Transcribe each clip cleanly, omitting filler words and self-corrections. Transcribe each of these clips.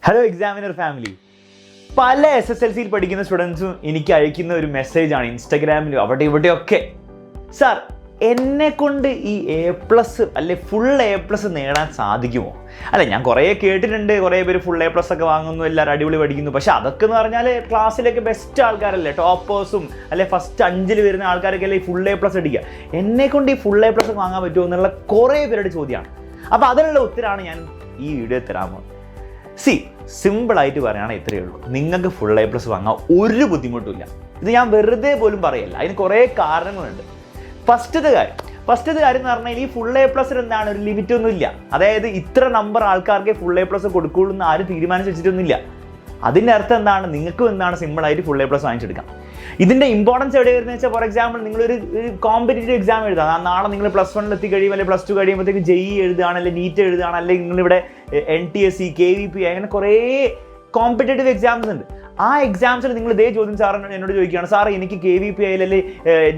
Hello examiner family. പല SSLC പഠിക്കുന്ന സ്റ്റുഡൻസും എനിക്ക് അയക്കുന്ന ഒരു മെസ്സേജാണ് ഇൻസ്റ്റാഗ്രാമിലും അവിടെ ഇവിടെയൊക്കെ, സാർ എന്നെ കൊണ്ട് ഈ A+ അല്ലെ ഫുൾ A+ നേടാൻ സാധിക്കുമോ? അല്ല, ഞാൻ കുറേ കേട്ടിട്ടുണ്ട്, കുറേ പേര് ഫുൾ A+ ഒക്കെ വാങ്ങുന്നു, എല്ലാവരും അടിപൊളി പഠിക്കുന്നു. പക്ഷെ അതൊക്കെ എന്ന് പറഞ്ഞാൽ ക്ലാസ്സിലേക്ക് ബെസ്റ്റ് ആൾക്കാരല്ലേ, ടോപ്പേഴ്സും അല്ലെ ഫസ്റ്റ് 5 വരുന്ന ആൾക്കാരൊക്കെ അല്ലേ ഈ ഫുൾ A+ അടിക്കുക. എന്നെ കൊണ്ട് ഈ ഫുൾ A+ വാങ്ങാൻ പറ്റുമോ എന്നുള്ള കുറേ പേരുടെ ചോദ്യമാണ്. അപ്പോൾ അതിനുള്ള ഉത്തരമാണ് ഞാൻ ഈ വീഡിയോ തരാമോ. സിമ്പിളായിട്ട് പറയുകയാണെങ്കിൽ ഇത്രയേ ഉള്ളൂ. നിങ്ങൾക്ക് ഫുൾ A+ വാങ്ങാൻ ഒരു ബുദ്ധിമുട്ടില്ല. ഇത് ഞാൻ വെറുതെ പോലും പറയല്ല, അതിന് കുറേ കാരണങ്ങളുണ്ട്. ഫസ്റ്റത്തെ കാര്യം എന്ന് പറഞ്ഞാൽ ഈ ഫുൾ A+ എന്താണ്, ഒരു ലിമിറ്റ് ഒന്നും ഇല്ല. അതായത് ഇത്ര നമ്പർ ആൾക്കാർക്ക് ഫുൾ A+ കൊടുക്കുള്ളൂ എന്ന് ആരും തീരുമാനിച്ച് വെച്ചിട്ടൊന്നുമില്ല. അതിൻ്റെ അർത്ഥം എന്താണ്, നിങ്ങൾക്കും എന്താണ് സിമ്പിളായിട്ട് ഫുൾ A+ വാങ്ങിച്ചെടുക്കാം. ഇതിൻ്റെ ഇമ്പോർട്ടൻസ് എവിടെ വരുന്നത് വെച്ചാൽ, ഫോർ എക്സാമ്പിൾ നിങ്ങളൊരു കോമ്പറ്റേറ്റീവ് എക്സാം എഴുതാം. നാളെ നിങ്ങൾ +1 എത്തി കഴിയുമ്പോൾ അല്ലെങ്കിൽ +2 കഴിയുമ്പോഴത്തേക്ക് JEE എഴുതുകയാണ്, അല്ലെങ്കിൽ നീറ്റ് എഴുതുകയാണ്, അല്ലെങ്കിൽ നിങ്ങളിവിടെ NTSC KVP അങ്ങനെ കുറേ കോമ്പറ്റേറ്റീവ് എക്സാംസ് ഉണ്ട്. ആ എക്സാംസിൽ നിങ്ങൾ ഇതേ ചോദ്യം സാറിന് എന്നോട് ചോദിക്കുകയാണ്, സാർ എനിക്ക് KVP അല്ലെങ്കിൽ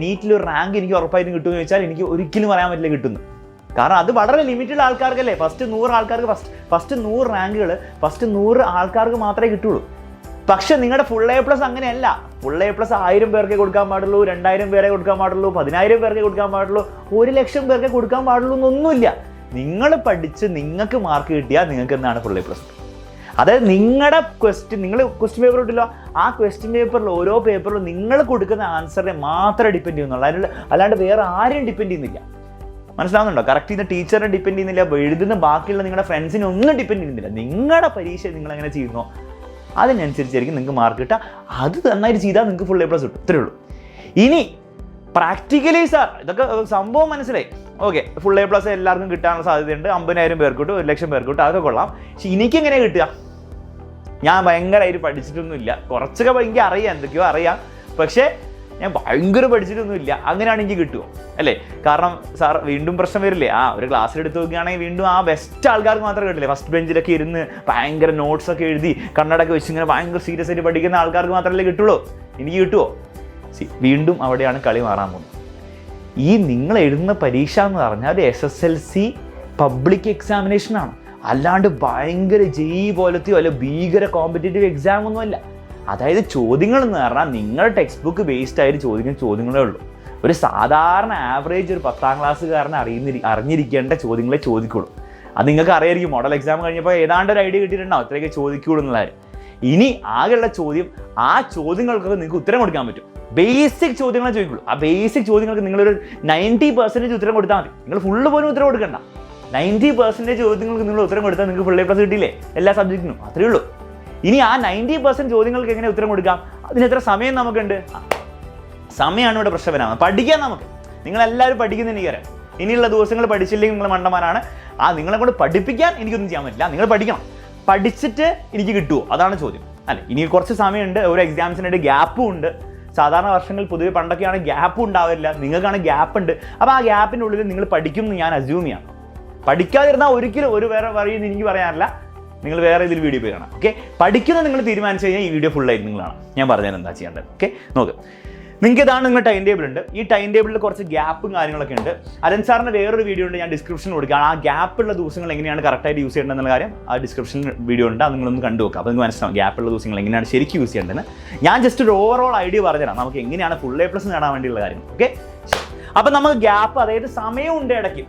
നീറ്റിലൊരു റാങ്ക് എനിക്ക് ഉറപ്പായിട്ടും കിട്ടുമെന്ന് ചോദിച്ചാൽ എനിക്ക് ഒരിക്കലും പറയാൻ പറ്റില്ല കിട്ടുന്നു. കാരണം അത് വളരെ ലിമിറ്റഡ് ആൾക്കാർക്കല്ലേ, ഫസ്റ്റ് 100 ആൾക്കാർക്ക് ഫസ്റ്റ് 100 റാങ്കുകൾ ഫസ്റ്റ് 100 ആൾക്കാർക്ക് മാത്രമേ കിട്ടുള്ളൂ. പക്ഷെ നിങ്ങളുടെ ഫുൾ A+ അങ്ങനെയല്ല. ഫുൾ A+ 1000 പേർക്കേ കൊടുക്കാൻ പാടുള്ളൂ, 2000 പേരെ കൊടുക്കാൻ പാടുള്ളൂ, 10000 പേർക്കേ കൊടുക്കാൻ പാടുള്ളൂ, 1,00,000 പേർക്കേ കൊടുക്കാൻ പാടുള്ളൂ എന്നൊന്നുമില്ല. നിങ്ങൾ പഠിച്ച് നിങ്ങൾക്ക് മാർക്ക് കിട്ടിയാൽ നിങ്ങൾക്ക് എന്താണ് ഫുൾ A+. അതായത് നിങ്ങളുടെ നിങ്ങൾ ക്വസ്റ്റ്യൻ പേപ്പർ ഇട്ടില്ലോ, ആ ക്വസ്റ്റ്യൻ പേപ്പറിൽ ഓരോ പേപ്പറിലും നിങ്ങൾ കൊടുക്കുന്ന ആൻസറിനെ മാത്രമേ ഡിപ്പെൻഡ് ചെയ്യുന്നുള്ളൂ. അല്ലാണ്ട് വേറെ ആരെയും ഡിപ്പെൻഡ് ചെയ്യുന്നില്ല. മനസ്സിലാവുന്നുണ്ടോ? കറക്റ്റ് ചെയ്യുന്ന ടീച്ചറിനെ ഡിപ്പെൻഡ് ചെയ്യുന്നില്ല, എഴുതുന്ന ബാക്കിയുള്ള നിങ്ങളുടെ ഫ്രണ്ട്സിനെ ഒന്നും ഡിപ്പെൻഡ് ചെയ്യുന്നില്ല. നിങ്ങളുടെ പരീക്ഷ നിങ്ങൾ എങ്ങനെ ചെയ്യുന്നോ അതിനനുസരിച്ചായിരിക്കും നിങ്ങൾക്ക് മാർക്ക് കിട്ടുക. അത് നന്നായിട്ട് ചെയ്താൽ നിങ്ങൾക്ക് ഫുൾ A+ കിട്ടും. ഇത്രയേ ഉള്ളൂ. ഇനി പ്രാക്ടിക്കലി സാർ ഇതൊക്കെ സംഭവം മനസ്സിലായി, ഓക്കെ, ഫുൾ A+ എല്ലാവർക്കും കിട്ടാനുള്ള സാധ്യതയുണ്ട്. 50,000 പേർക്ക് കിട്ടും, 1,00,000 പേർക്ക് കിട്ടും, അതൊക്കെ കൊള്ളാം. പക്ഷെ എനിക്കെങ്ങനെ കിട്ടുക? ഞാൻ ഭയങ്കരമായിട്ട് പഠിച്ചിട്ടൊന്നുമില്ല. കുറച്ചൊക്കെ എനിക്ക് അറിയാം, എന്തൊക്കെയോ അറിയാം, പക്ഷേ ഞാൻ ഭയങ്കര പഠിച്ചിട്ടൊന്നുമില്ല. അങ്ങനെയാണ് എനിക്ക് കിട്ടുമോ? അല്ലേ? കാരണം സാർ വീണ്ടും പ്രശ്നം വരില്ലേ, ഒരു ക്ലാസ്സിലെടുത്ത് നോക്കുകയാണെങ്കിൽ വീണ്ടും ആ ബെസ്റ്റ് ആൾക്കാർക്ക് മാത്രമേ കിട്ടില്ലേ. ഫസ്റ്റ് ബെഞ്ചിലൊക്കെ ഇരുന്ന് ഭയങ്കര നോട്ട്സൊക്കെ എഴുതി കണ്ണടൊക്കെ വെച്ച് ഇങ്ങനെ ഭയങ്കര സീരിയസ് ആയിട്ട് പഠിക്കുന്ന ആൾക്കാർക്ക് മാത്രമല്ലേ കിട്ടുള്ളൂ. എനിക്ക് കിട്ടുമോ? വീണ്ടും അവിടെയാണ് കളി മാറാൻ പോകുന്നത്. ഈ നിങ്ങൾ എഴുതുന്ന പരീക്ഷ എന്ന് പറഞ്ഞാൽ ഒരു SSLC പബ്ലിക് എക്സാമിനേഷനാണ്, അല്ലാണ്ട് ഭയങ്കര JEE പോലത്തെയോ അല്ല ഭീകര കോമ്പറ്റേറ്റീവ് എക്സാം ഒന്നുമല്ല. അതായത് ചോദ്യങ്ങൾ എന്ന് പറഞ്ഞാൽ നിങ്ങൾ ടെക്സ്റ്റ് ബുക്ക് ബേസ്ഡ് ആയിട്ട് ചോദ്യങ്ങളേ ഉള്ളൂ. ഒരു സാധാരണ ആവറേജ് ഒരു 10ാം ക്ലാസ്സുകാരനെ അറിഞ്ഞിരിക്കേണ്ട ചോദ്യങ്ങളെ ചോദിക്കുള്ളൂ. അത് നിങ്ങൾക്ക് അറിയായിരിക്കും, മോഡൽ എക്സാം കഴിഞ്ഞപ്പോൾ ഏതാണ്ട് ഒരു ഐഡിയ കിട്ടിയിട്ടുണ്ടാവും ഇത്രയൊക്കെ ചോദിക്കുള്ളൂ എന്നുള്ളത്. ഇനി ആകെയുള്ള ചോദ്യം, ആ ചോദ്യങ്ങൾക്കൊക്കെ നിങ്ങൾക്ക് ഉത്തരം കൊടുക്കാൻ പറ്റും. ബേസിക് ചോദ്യങ്ങളെ ചോദിക്കുള്ളൂ. ആ ബേസിക് ചോദ്യങ്ങൾക്ക് നിങ്ങളൊരു 90% ഉത്തരം കൊടുത്താൽ മതി. നിങ്ങൾ ഫുള്ള് പോലും ഉത്തരം കൊടുക്കണ്ട. 90% ചോദ്യങ്ങൾക്ക് നിങ്ങൾ ഉത്തരം കൊടുത്താൽ നിങ്ങൾക്ക് ഫുൾ A+ കിട്ടിയില്ലേ എല്ലാ സബ്ജക്റ്റിനും? അത്രയേ ഉള്ളൂ. ഇനി ആ 90% ചോദ്യങ്ങൾക്ക് എങ്ങനെ ഉത്തരം കൊടുക്കാം? അതിന് എത്ര സമയം നമുക്കുണ്ട്? സമയമാണ് ഇവിടെ പ്രശ്നം വരാം. പഠിക്കാൻ നമുക്ക്, നിങ്ങളെല്ലാവരും പഠിക്കുന്ന എനിക്കറിയാം. ഇനിയുള്ള ദിവസങ്ങൾ പഠിച്ചില്ലെങ്കിൽ നിങ്ങൾ മണ്ടന്മാരാണ്. നിങ്ങളെ കൊണ്ട് പഠിപ്പിക്കാൻ എനിക്കൊന്നും ചെയ്യാൻ പറ്റില്ല. നിങ്ങൾ പഠിക്കണം. പഠിച്ചിട്ട് എനിക്ക് കിട്ടുമോ? അതാണ് ചോദ്യം. അല്ലേ, ഇനി കുറച്ച് സമയമുണ്ട്, ഓരോ എക്സാംസിനായിട്ട് ഗ്യാപ്പും ഉണ്ട്. സാധാരണ വർഷങ്ങളിൽ പൊതുവെ പണ്ടൊക്കെയാണ് ഗ്യാപ്പ് ഉണ്ടാവില്ല, നിങ്ങൾക്കാണ് ഗ്യാപ്പ് ഉണ്ട്. അപ്പോൾ ആ ഗ്യാപ്പിൻ്റെ ഉള്ളിൽ നിങ്ങൾ പഠിക്കും എന്ന് ഞാൻ അസ്യൂം ചെയ്യാം. പഠിക്കാതിരുന്നാൽ ഒരിക്കലും ഒരു വേറെ പറയുമെന്ന് എനിക്ക് പറയാറില്ല. നിങ്ങൾ വേറെ ഇതിൽ വീഡിയോ പോയി കാണാം. ഓക്കെ, പഠിക്കുന്നത് നിങ്ങൾ തീരുമാനിച്ചു കഴിഞ്ഞാൽ ഈ വീഡിയോ ഫുള്ളായിട്ട് നിങ്ങൾ കാണാം. ഞാൻ പറഞ്ഞാൽ എന്താ ചെയ്യേണ്ടത്. ഓക്കെ, നോക്ക്. നിങ്ങൾക്ക് ഇതാണ് നിങ്ങളുടെ ടൈം ടേബിൾ ഉണ്ട്. ഈ ടൈം ടേബിളിൽ കുറച്ച് ഗ്യാപ്പും കാര്യങ്ങളൊക്കെ ഉണ്ട്. അലൻ സാറിൻ്റെ വേറൊരു വീഡിയോ ഉണ്ട്, ഞാൻ ഡിസ്ക്രിപ്ഷനിൽ കൊടുക്കുകയാണ്. ആ ഗ്യാപ്പുള്ള ദിവസങ്ങൾ എങ്ങനെയാണ് കറക്റ്റായിട്ട് യൂസ് ചെയ്യേണ്ടതെന്നുള്ള കാര്യം ആ ഡിസ്ക്രിപ്ഷനിൽ വീഡിയോ ഉണ്ട്, അത് നിങ്ങളൊന്ന് കണ്ടു നോക്കുക. അപ്പോൾ നിങ്ങൾക്ക് മനസ്സിലാവും ഗ്യാപ്പുള്ള ദിവസങ്ങൾ എങ്ങനെയാണ് ശരിക്കും യൂസ് ചെയ്യേണ്ടതെന്ന്. ഞാൻ ജസ്റ്റ് ഒരു ഓവറോൾ ഐഡിയ പറഞ്ഞുതരാം നമുക്ക് എങ്ങനെയാണ് ഫുൾ A+ നേടാൻ വേണ്ടിയുള്ള കാര്യം. ഓക്കെ, അപ്പോൾ നമുക്ക് ഗ്യാപ്പ്, അതായത് സമയമുണ്ട് ഇടയ്ക്ക്.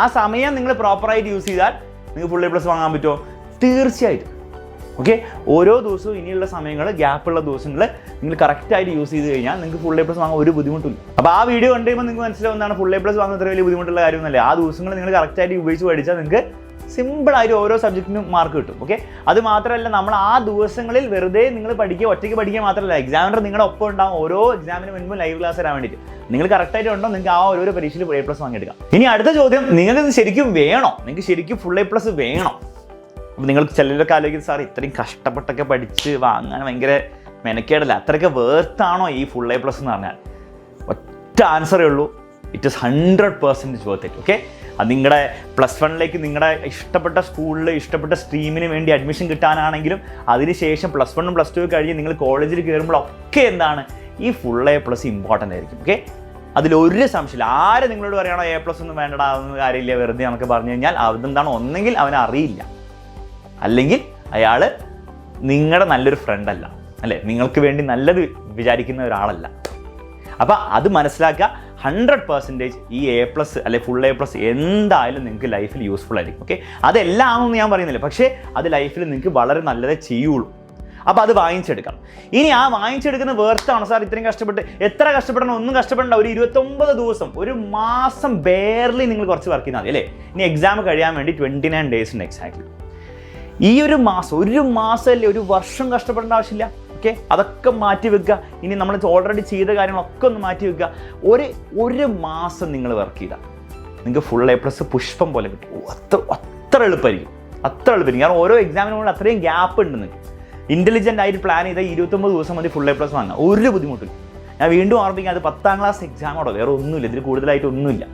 ആ സമയം നിങ്ങൾ പ്രോപ്പറായിട്ട് യൂസ് ചെയ്താൽ നിങ്ങൾക്ക് ഫുൾ A+ വാങ്ങാൻ പറ്റുമോ? തീർച്ചയായിട്ടും. ഓക്കെ, ഓരോ ദിവസവും ഇനിയുള്ള സമയങ്ങൾ, ഗ്യാപ്പുള്ള ദിവസങ്ങൾ നിങ്ങൾ കറക്റ്റായിട്ട് യൂസ് ചെയ്ത് കഴിഞ്ഞാൽ നിങ്ങൾക്ക് ഫുൾ A+ വാങ്ങാൻ ഒരു ബുദ്ധിമുട്ടില്ല. അപ്പോൾ ആ വീഡിയോ കണ്ടു കഴിയുമ്പോൾ നിങ്ങൾക്ക് മനസ്സിലാവുന്നതാണ് ഫുൾ A+ വാങ്ങുന്ന അത്ര വലിയ ബുദ്ധിമുട്ടുള്ള കാര്യമൊന്നുമല്ല. ആ ദിവസങ്ങൾ നിങ്ങൾ കറക്റ്റായിട്ട് ഉപയോഗിച്ച് പഠിച്ചാൽ നിങ്ങൾക്ക് സിമ്പിളായിട്ട് ഓരോ സബ്ജക്റ്റിനും മാർക്ക് കിട്ടും. ഓക്കെ, അത് മാത്രമല്ല, നമ്മൾ ആ ദിവസങ്ങളിൽ വെറുതെ നിങ്ങൾ പഠിക്കുക, ഒറ്റയ്ക്ക് പഠിക്കുക മാത്രമല്ല, എക്സാമിനർ നിങ്ങളുടെ ഒപ്പം ഉണ്ടാവും. ഓരോ എക്സാമിന് മുൻപ് ലൈവ് ക്ലാസ് തരാൻ വേണ്ടിയിട്ട് നിങ്ങൾ കറക്റ്റായിട്ട് ഉണ്ടോ നിങ്ങൾക്ക് ആ ഓരോ പരീക്ഷയിൽ A+ വാങ്ങിയെടുക്കാം. ഇനി അടുത്ത ചോദ്യം, നിങ്ങൾക്ക് ഇത് ശരിക്കും വേണോ? നിങ്ങൾക്ക് ശരിക്കും ഫുൾ A+ വേണോ? അപ്പോൾ നിങ്ങൾ ചിലരൊക്കെ ആലോചിക്കുന്നത്, സാർ ഇത്രയും കഷ്ടപ്പെട്ടൊക്കെ പഠിച്ച് വാങ്ങാൻ ഭയങ്കര മെനക്കേടല്ല, അത്രയൊക്കെ വേർത്താണോ ഈ ഫുൾ A+ എന്ന് പറഞ്ഞാൽ? ഒറ്റ ആൻസറേ ഉള്ളൂ, it is 100% worth it. Okay, അത് നിങ്ങളുടെ +1ലേക്ക് നിങ്ങളുടെ ഇഷ്ടപ്പെട്ട സ്കൂളിൽ ഇഷ്ടപ്പെട്ട സ്ട്രീമിന് വേണ്ടി അഡ്മിഷൻ കിട്ടാനാണെങ്കിലും അതിനുശേഷം +1ഉം +2 കഴിഞ്ഞ് നിങ്ങൾ കോളേജിൽ കയറുമ്പോഴൊക്കെ എന്താണ് ഈ ഫുൾ A+ ഇമ്പോർട്ടൻ്റ് ആയിരിക്കും. ഓക്കെ, അതിലൊരു സംശയമില്ല. ആര് നിങ്ങളോട് പറയണോ A+ ഒന്നും വേണ്ടടാ, അതൊന്നും കാര്യമില്ല, വെറുതെ നമുക്ക് പറഞ്ഞു കഴിഞ്ഞാൽ അതെന്താണ്, ഒന്നെങ്കിൽ അവനെ അറിയില്ല, അല്ലെങ്കിൽ അയാൾ നിങ്ങളുടെ നല്ലൊരു ഫ്രണ്ട് അല്ല, അല്ലേ? നിങ്ങൾക്ക് വേണ്ടി നല്ലത് വിചാരിക്കുന്ന ഒരാളല്ല. അപ്പോൾ അത് മനസ്സിലാക്കുക. 100% ഈ A+ അല്ലെ ഫുൾ A+ എന്തായാലും നിങ്ങൾക്ക് ലൈഫിൽ യൂസ്ഫുൾ ആയിരിക്കും. ഓക്കെ, അതെല്ലാം ആണെന്ന് ഞാൻ പറയുന്നില്ല, പക്ഷേ അത് ലൈഫിൽ നിങ്ങൾക്ക് വളരെ നല്ലതേ ചെയ്യുള്ളൂ. അപ്പോൾ അത് വാങ്ങിച്ചെടുക്കണം. ഇനി ആ വാങ്ങിച്ചെടുക്കുന്ന വേർത്താണ് സാർ ഇത്രയും കഷ്ടപ്പെട്ട്. എത്ര കഷ്ടപ്പെടണം? ഒന്നും കഷ്ടപ്പെടേണ്ട. ഒരു 29 ദിവസം, ഒരു മാസം ബെയർലി നിങ്ങൾ കുറച്ച് വർക്ക് ചെയ്താൽ മതി, അല്ലേ? ഇനി എക്സാം കഴിയാൻ വേണ്ടി 29 days ഉണ്ട് എക്സാക്ട്ലി. ഈ ഒരു മാസമല്ലേ, ഒരു വർഷം കഷ്ടപ്പെടേണ്ട ആവശ്യമില്ല. ഓക്കെ, അതൊക്കെ മാറ്റി വെക്കുക. ഇനി നമ്മൾ ഓൾറെഡി ചെയ്ത കാര്യങ്ങളൊക്കെ ഒന്ന് മാറ്റി വെക്കുക. ഒരു മാസം നിങ്ങൾ വർക്ക് ചെയ്താൽ നിങ്ങൾക്ക് ഫുൾ A+ പുഷ്പം പോലെ കിട്ടും. അത്ര എളുപ്പമായിരിക്കും. കാരണം ഓരോ എക്സാമിനും അത്രയും ഗ്യാപ്പ് ഉണ്ട്. നിങ്ങൾക്ക് ഇൻ്റലിജൻ്റ് ആയിട്ട് പ്ലാൻ ചെയ്താൽ 29 ദിവസം മതി ഫുൾ A+ വാങ്ങാം. ഒരു ബുദ്ധിമുട്ടില്ല. ഞാൻ വീണ്ടും ഓർമ്മിക്കാം, അത് 10ാം ക്ലാസ് എക്സാമാണോ, വേറെ ഒന്നുമില്ല, ഇതിൽ കൂടുതലായിട്ട് ഒന്നുമില്ല.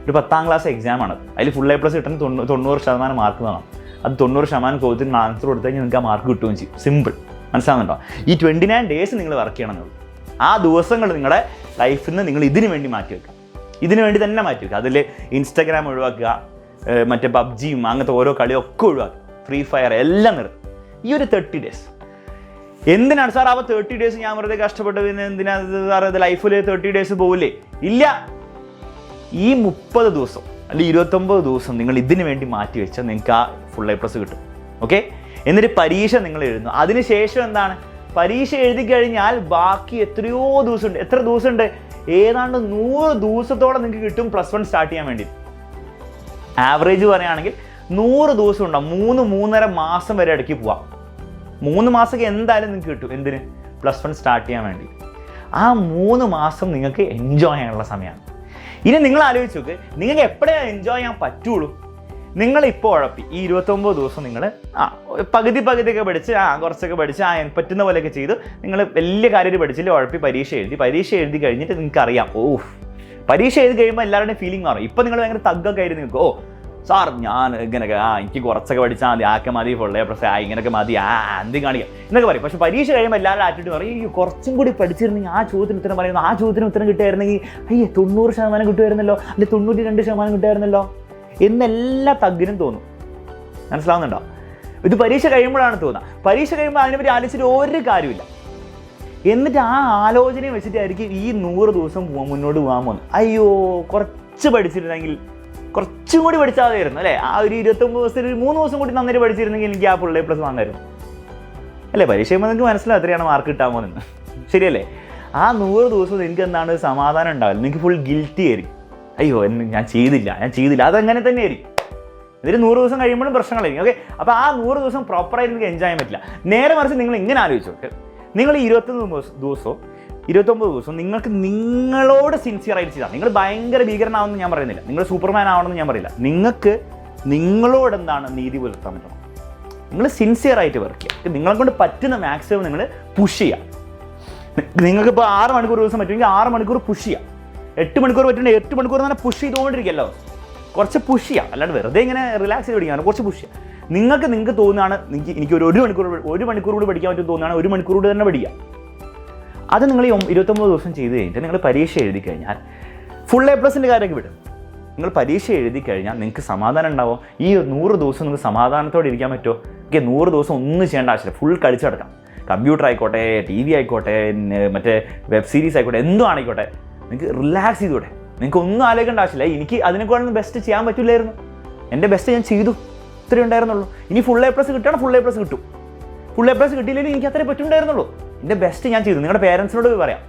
ഒരു 10ാം ക്ലാസ് എക്സാമാണ്. അതിൽ ഫുൾ A+ കിട്ടുന്ന 90% മാർക്ക് വേണം. അത് 90% ചോദ്യത്തിന് ആൻസർ കൊടുത്തു കഴിഞ്ഞാൽ നിങ്ങൾക്ക് ആ മാർക്ക് കിട്ടുകയും ചെയ്യും. സിമ്പിൾ. മനസ്സിലാകുന്നുണ്ടോ? ഈ 29 days നിങ്ങൾ വർക്ക് ചെയ്യണമെന്നുള്ളൂ. ആ ദിവസങ്ങൾ നിങ്ങളുടെ ലൈഫിൽ നിന്ന് നിങ്ങൾ ഇതിനു വേണ്ടി മാറ്റി വെക്കുക. ഇതിനു വേണ്ടി തന്നെ മാറ്റി വെക്കുക. അതിൽ ഇൻസ്റ്റാഗ്രാം ഒഴിവാക്കുക, മറ്റേ പബ്ജിയും അങ്ങനത്തെ ഓരോ കളിയൊക്കെ ഒഴിവാക്കുക, ഫ്രീ ഫയർ എല്ലാം നിർത്തുക. ഈ ഒരു 30 days എന്തിനാണ് സാർ? അപ്പോൾ 30 days ഞാൻ വെറുതെ കഷ്ടപ്പെട്ട് പിന്നെ എന്തിനാ സാർ ഇത് ലൈഫിൽ 30 days പോവില്ലേ? ഇല്ല. ഈ 30 ദിവസം അല്ലെങ്കിൽ 29 ദിവസം നിങ്ങൾ ഇതിന് വേണ്ടി മാറ്റി വെച്ചാൽ നിങ്ങൾക്ക് ആ ഫുൾ A+ കിട്ടും. ഓക്കെ, എന്നിട്ട് പരീക്ഷ നിങ്ങൾ എഴുതുന്നു. അതിനുശേഷം എന്താണ്? പരീക്ഷ എഴുതി കഴിഞ്ഞാൽ ബാക്കി എത്രയോ ദിവസമുണ്ട്. എത്ര ദിവസമുണ്ട്? ഏതാണ്ട് 100 ദിവസത്തോളം നിങ്ങൾക്ക് കിട്ടും +1 സ്റ്റാർട്ട് ചെയ്യാൻ വേണ്ടി. ആവറേജ് പറയുകയാണെങ്കിൽ 100 ദിവസം ഉണ്ടാവും. 3-3.5 മാസം വരെ ഇടയ്ക്ക് പോവാം. 3 മാസമൊക്കെ എന്തായാലും നിങ്ങൾക്ക് കിട്ടും. എന്തിന്? +1 സ്റ്റാർട്ട് ചെയ്യാൻ വേണ്ടി. ആ 3 മാസം നിങ്ങൾക്ക് എൻജോയ് ചെയ്യാനുള്ള സമയമാണ്. ഇനി നിങ്ങൾ ആലോചിച്ച് നോക്ക്, നിങ്ങൾക്ക് എപ്പോഴാണ് എൻജോയ് ചെയ്യാൻ പറ്റുള്ളൂ? നിങ്ങളിപ്പോൾ ഉഴപ്പി ഈ 29 ദിവസം നിങ്ങൾ പകുതിയൊക്കെ പഠിച്ച് കുറച്ചൊക്കെ പഠിച്ച് പറ്റുന്ന പോലെയൊക്കെ ചെയ്ത് നിങ്ങൾ വലിയ കാര്യം പഠിച്ചില്ല, ഉഴപ്പി പരീക്ഷ എഴുതി കഴിഞ്ഞിട്ട് നിങ്ങൾക്ക് അറിയാം, പരീക്ഷ എഴുതി കഴിയുമ്പോൾ എല്ലാവരുടെയും ഫീലിംഗ് മാറും. ഇപ്പം നിങ്ങൾ ഭയങ്കര തഗ്ഗൊക്കെ ആയിട്ട് നിങ്ങൾക്ക് സാർ ഞാൻ ഇങ്ങനെയൊക്കെ എനിക്ക് കുറച്ചൊക്കെ പഠിച്ചാൽ മതി, ആക്കെ മതി, ഫുൾ A+ ഇങ്ങനെയൊക്കെ മതി, എന്തും കാണിക്കാം എന്നൊക്കെ പറയും. പക്ഷേ പരീക്ഷ കഴിയുമ്പോൾ എല്ലാവരും ആറ്റിട്ട് പറയും, ഈ കുറച്ചും കൂടി പഠിച്ചിരുന്നെങ്കിൽ ആ ചോദ്യത്തിന് ഉത്തരം പറയുന്നു, ആ ചോദ്യത്തിന് ഉത്തരം കിട്ടുമായിരുന്നെങ്കിൽ 90% കിട്ടുമായിരുന്നല്ലോ, അല്ലെങ്കിൽ 92% കിട്ടുമായിരുന്നല്ലോ എന്നെല്ലാ തഗ്ഗിനും തോന്നും. മനസ്സിലാവുന്നുണ്ടോ? ഇത് പരീക്ഷ കഴിയുമ്പോഴാണ് തോന്നുക. പരീക്ഷ കഴിയുമ്പോൾ അതിനെപ്പറ്റി ആലോചിച്ചിട്ട് ഒരു കാര്യമില്ല. എന്നിട്ട് ആ ആലോചനയും വെച്ചിട്ടായിരിക്കും ഈ 100 ദിവസം മുന്നോട്ട് പോകാൻ പോകുന്നത്. അയ്യോ, കുറച്ച് പഠിച്ചിരുന്നെങ്കിൽ, കുറച്ചും കൂടി പഠിച്ചാൽ മതിയായിരുന്നു, അല്ലേ? ആ ഒരു 29 ദിവസത്തിൽ 3 ദിവസം കൂടി നന്നായിട്ട് പഠിച്ചിരുന്നെങ്കിൽ എനിക്ക് ആ ഫുൾ A+ വാങ്ങായിരുന്നു, അല്ലേ? പരീക്ഷ ചെയ്യുമ്പോൾ നിങ്ങൾക്ക് മനസ്സിലാവും എത്രയാണ് മാർക്ക് കിട്ടാൻ പോകുന്നത്. ശരിയല്ലേ? ആ 100 ദിവസം നിങ്ങൾക്ക് എന്താണ് സമാധാനം ഉണ്ടാവില്ല. നിങ്ങൾക്ക് ഫുൾ ഗിൽറ്റി ആയിരിക്കും. അയ്യോ ഞാൻ ചെയ്തില്ല. അതങ്ങനെ തന്നെ ആയിരിക്കും. ഇതിൽ 100 ദിവസം കഴിയുമ്പോഴും പ്രശ്നങ്ങളായിരിക്കും. ഓക്കെ, അപ്പോൾ ആ 100 ദിവസം പ്രോപ്പറായിട്ട് നിങ്ങൾക്ക് എൻജോയ് ചെയ്യാൻ പറ്റില്ല. നേരെ മറിച്ച് നിങ്ങൾ ഇങ്ങനെ ആലോചിച്ചു നോക്ക്, നിങ്ങൾ 29 ദിവസം നിങ്ങൾക്ക് നിങ്ങളോട് സിൻസിയറായിട്ട് ചെയ്താൽ, നിങ്ങൾ ഭയങ്കര ഭീകരനാവണമെന്ന് ഞാൻ പറയുന്നില്ല, നിങ്ങൾ സൂപ്പർമാൻ ആവണമെന്ന് ഞാൻ പറയില്ല. നിങ്ങൾക്ക് നിങ്ങളോട് എന്താണ് നീതി പുലർത്താൻ പറ്റണം. നിങ്ങൾ സിൻസിയറായിട്ട് വർക്ക് ചെയ്യുക. നിങ്ങളെ കൊണ്ട് പറ്റുന്ന മാക്സിമം നിങ്ങൾ പുഷ് ചെയ്യുക. നിങ്ങൾക്കിപ്പോൾ 6 മണിക്കൂർ ദിവസം പറ്റുമെങ്കിൽ 6 മണിക്കൂർ പുഷ് ചെയ്യുക. 8 മണിക്കൂർ പറ്റുന്നുണ്ടെങ്കിൽ 8 മണിക്കൂർ തന്നെ പുഷ് ചെയ്തുകൊണ്ടിരിക്കുകയല്ലോ. കുറച്ച് പുഷ് ചെയ്യാം, അല്ലാണ്ട് വെറുതെ ഇങ്ങനെ റിലാക്സ് ചെയ്ത് പഠിക്കാൻ. കുറച്ച് പുഷ് ചെയ്യാം. നിങ്ങൾക്ക് തോന്നുകയാണ് എനിക്ക് ഒരു മണിക്കൂർ കൂടി പഠിക്കാൻ പറ്റും തോന്നുകയാണ്, 1 മണിക്കൂർ കൂടി തന്നെ പഠിക്കുക. അത് നിങ്ങൾ ഈ 29 ദിവസം ചെയ്ത് കഴിഞ്ഞിട്ട് നിങ്ങൾ പരീക്ഷ എഴുതി കഴിഞ്ഞാൽ ഫുൾ A+ൻ്റെ കാര്യമൊക്കെ വിടും. നിങ്ങൾ പരീക്ഷ എഴുതി കഴിഞ്ഞാൽ നിങ്ങൾക്ക് സമാധാനം ഉണ്ടാവും. ഈ 100 ദിവസം നിങ്ങൾക്ക് സമാധാനത്തോടെ ഇരിക്കാൻ പറ്റുമോ? 100 ദിവസം ഒന്നും ചെയ്യേണ്ട ആവശ്യമില്ല. ഫുൾ കളിച്ചു കിടക്കാം. കമ്പ്യൂട്ടർ ആയിക്കോട്ടെ, TV ആയിക്കോട്ടെ, മറ്റേ വെബ് സീരീസ് ആയിക്കോട്ടെ, എന്തും ആയിക്കോട്ടെ, നിങ്ങൾക്ക് റിലാക്സ് ചെയ്തൂടെ. നിങ്ങൾക്ക് ഒന്നും ആലോചിക്കേണ്ട ആവശ്യമില്ല. എനിക്ക് അതിനേക്കാളും ബെസ്റ്റ് ചെയ്യാൻ പറ്റില്ലായിരുന്നു, എൻ്റെ ബെസ്റ്റ് ഞാൻ ചെയ്തു, ഇത്രയേ ഉണ്ടായിരുന്നുള്ളൂ. ഇനി ഫുൾ A+ കിട്ടണം, ഫുൾ A+ കിട്ടും. ഫുൾ A+ കിട്ടിയില്ലെങ്കിൽ എനിക്ക് അത്രേ പറ്റുണ്ടായിരുന്നുള്ളൂ, എൻ്റെ ബെസ്റ്റ് ഞാൻ ചെയ്തു. നിങ്ങളുടെ പേരൻസിനോട് പറയാം,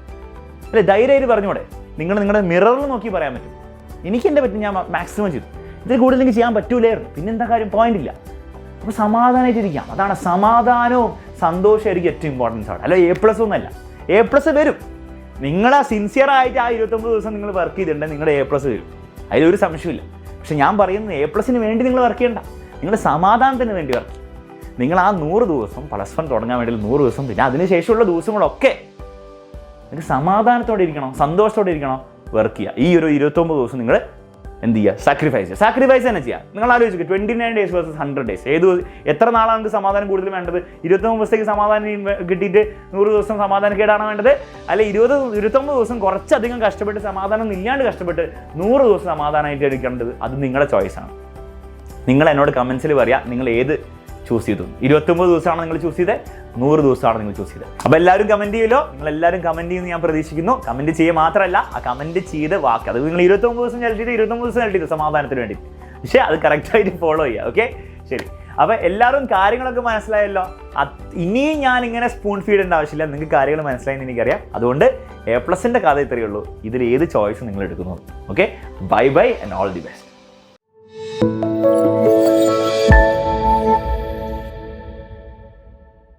അല്ലെ? ധൈര്യമായിട്ട് പറഞ്ഞൂടെ? നിങ്ങളുടെ മിററിൽ നോക്കി പറയാൻ പറ്റും, എനിക്ക് എൻ്റെ പറ്റും, ഞാൻ മാക്സിമം ചെയ്തു, ഇതിൽ കൂടുതൽ എനിക്ക് ചെയ്യാൻ പറ്റൂലായിരുന്നു, പിന്നെന്താ കാര്യം? പോയിന്റ് ഇല്ല. അപ്പോൾ സമാധാനമായിട്ടിരിക്കാം. അതാണ് സമാധാനവും സന്തോഷമായിരിക്കും ഏറ്റവും ഇമ്പോർട്ടൻസ് ആണ്. അല്ല A+ ഒന്നല്ല, A+ വരും. നിങ്ങളാ സിൻസിയറായിട്ട് ആ 29 ദിവസം നിങ്ങൾ വർക്ക് ചെയ്തിട്ടുണ്ടെങ്കിൽ നിങ്ങളുടെ A+ വരും, അതിലൊരു സംശയമില്ല. പക്ഷെ ഞാൻ പറയുന്നത് A+ന് വേണ്ടി നിങ്ങൾ വർക്ക് ചെയ്യണ്ട, നിങ്ങളുടെ സമാധാനത്തിന് വേണ്ടി വർക്ക്. നിങ്ങൾ ആ 100 ദിവസം +1 തുടങ്ങാൻ വേണ്ടി 100 ദിവസം, പിന്നെ അതിനുശേഷമുള്ള ദിവസങ്ങളൊക്കെ നിങ്ങൾക്ക് സമാധാനത്തോടെ ഇരിക്കണം, സന്തോഷത്തോടെ ഇരിക്കണം, വർക്ക് ചെയ്യുക. ഈ ഒരു 29 ദിവസം നിങ്ങൾ എന്ത് ചെയ്യുക? സാക്രിഫൈസ് തന്നെ ചെയ്യുക. നിങ്ങൾ ആലോചിക്കുക, 29 days versus 100 days, എത്ര നാളാണ് നിങ്ങൾക്ക് സമാധാനം കൂടുതൽ വേണ്ടത്? 29 ദിവസത്തേക്ക് സമാധാനം കിട്ടിയിട്ട് 100 ദിവസം സമാധാനക്കേടാണ് വേണ്ടത്? അല്ല 29 ദിവസം കുറച്ചധികം കഷ്ടപ്പെട്ട് സമാധാനം ഇല്ലാണ്ട് കഷ്ടപ്പെട്ട് 100 ദിവസം സമാധാനമായിട്ട് എടുക്കേണ്ടത്? അത് നിങ്ങളുടെ ചോയ്സാണ്. നിങ്ങൾ എന്നോട് കമൻസിൽ പറയുക, നിങ്ങൾ ഏത് ചൂസ് ചെയ്തു. 29 ദിവസമാണ് നിങ്ങൾ ചൂസ് ചെയ്തത്, 100 ദിവസമാണ് നിങ്ങൾ ചൂസ് ചെയ്തത്. അപ്പോൾ എല്ലാവരും കമൻറ്റ് ചെയ്യുമല്ലോ. നിങ്ങളെല്ലാവരും കമൻറ്റ് ചെയ്യുമെന്ന് ഞാൻ പ്രതീക്ഷിക്കുന്നു. കമൻറ്റ് ചെയ്യുക മാത്രമല്ല, ആ കമൻറ്റ് ചെയ്ത് വാക്ക് അത് നിങ്ങൾ 29 ദിവസം സെലക്ട് ചെയ്ത് 29 ദിവസം സെലക്ട് ചെയ്തു സമാധാനത്തിന് വേണ്ടി. പക്ഷേ അത് കറക്റ്റായിട്ട് ഫോളോ ചെയ്യുക. ഓക്കെ, ശരി. അപ്പോൾ എല്ലാവരും കാര്യങ്ങളൊക്കെ മനസ്സിലായല്ലോ. ഇനിയും ഞാൻ ഇങ്ങനെ സ്പൂൺ ഫീഡ് ചെയ്യേണ്ട ആവശ്യമില്ല. നിങ്ങൾക്ക് കാര്യങ്ങൾ മനസ്സിലായെന്ന് എനിക്കറിയാം. അതുകൊണ്ട് A+ൻ്റെ കഥ ഇത്രയേ ഉള്ളൂ. ഇതിൽ ഏത് ചോയ്സ് നിങ്ങൾ എടുക്കുന്നു. Okay, bye bye and all the best.